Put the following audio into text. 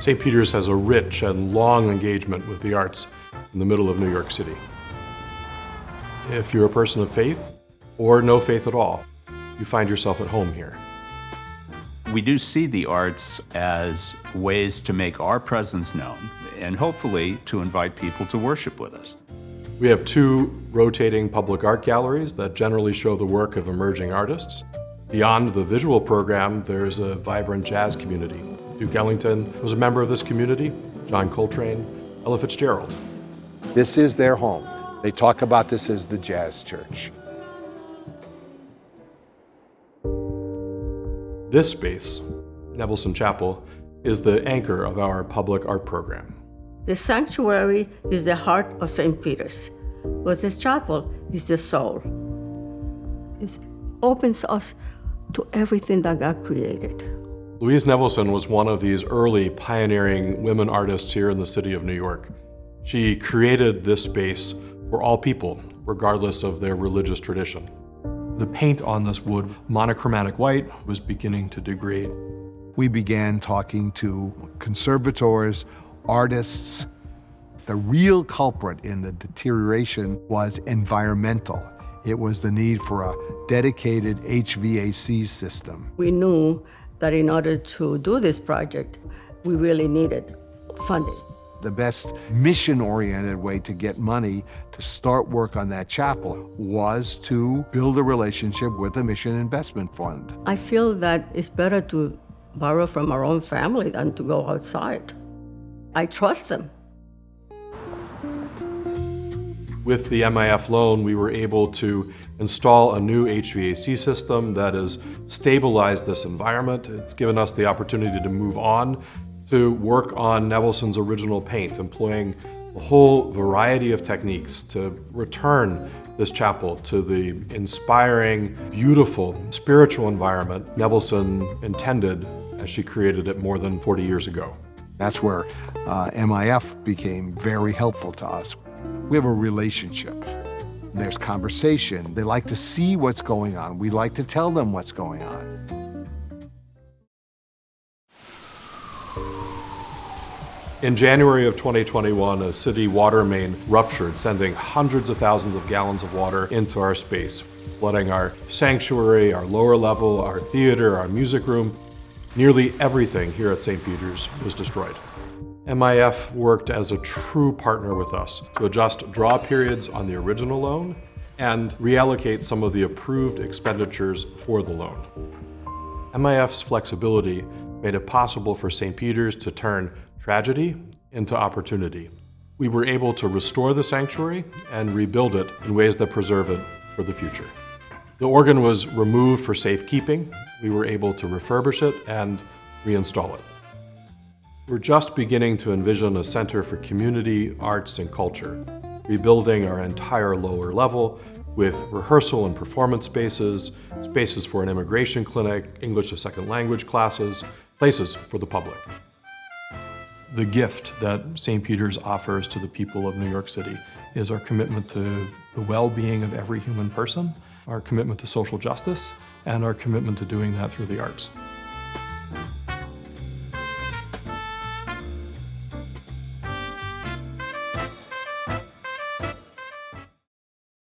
St. Peter's has a rich and long engagement with the arts in the middle of New York City. If you're a person of faith, or no faith at all, you find yourself at home here. We do see the arts as ways to make our presence known and hopefully to invite people to worship with us. We have 2 rotating public art galleries that generally show the work of emerging artists. Beyond the visual program, there's a vibrant jazz community. Duke Ellington was a member of this community, John Coltrane, Ella Fitzgerald. This is their home. They talk about this as the Jazz Church. This space, Nevelson Chapel, is the anchor of our public art program. The sanctuary is the heart of St. Peter's, but this chapel is the soul. It opens us to everything that God created. Louise Nevelson was one of these early pioneering women artists here in the city of New York. She created this space for all people, regardless of their religious tradition. The paint on this wood, monochromatic white, was beginning to degrade. We began talking to conservators, artists. The real culprit in the deterioration was environmental. It was the need for a dedicated HVAC system. We knew that in order to do this project, we really needed funding. The best mission-oriented way to get money to start work on that chapel was to build a relationship with the Mission Investment Fund. I feel that it's better to borrow from our own family than to go outside. I trust them. With the MIF loan, we were able to install a new HVAC system that has stabilized this environment. It's given us the opportunity to move on to work on Nevelson's original paint, employing a whole variety of techniques to return this chapel to the inspiring, beautiful, spiritual environment Nevelson intended as she created it more than 40 years ago. That's where MIF became very helpful to us. We have a relationship. There's conversation. They like to see what's going on. We like to tell them what's going on. In January of 2021, a city water main ruptured, sending hundreds of thousands of gallons of water into our space, flooding our sanctuary, our lower level, our theater, our music room. Nearly everything here at St. Peter's was destroyed. MIF worked as a true partner with us to adjust draw periods on the original loan and reallocate some of the approved expenditures for the loan. MIF's flexibility made it possible for St. Peter's to turn tragedy into opportunity. We were able to restore the sanctuary and rebuild it in ways that preserve it for the future. The organ was removed for safekeeping. We were able to refurbish it and reinstall it. We're just beginning to envision a center for community, arts, and culture, rebuilding our entire lower level with rehearsal and performance spaces, spaces for an immigration clinic, English as second language classes, places for the public. The gift that St. Peter's offers to the people of New York City is our commitment to the well-being of every human person, our commitment to social justice, and our commitment to doing that through the arts.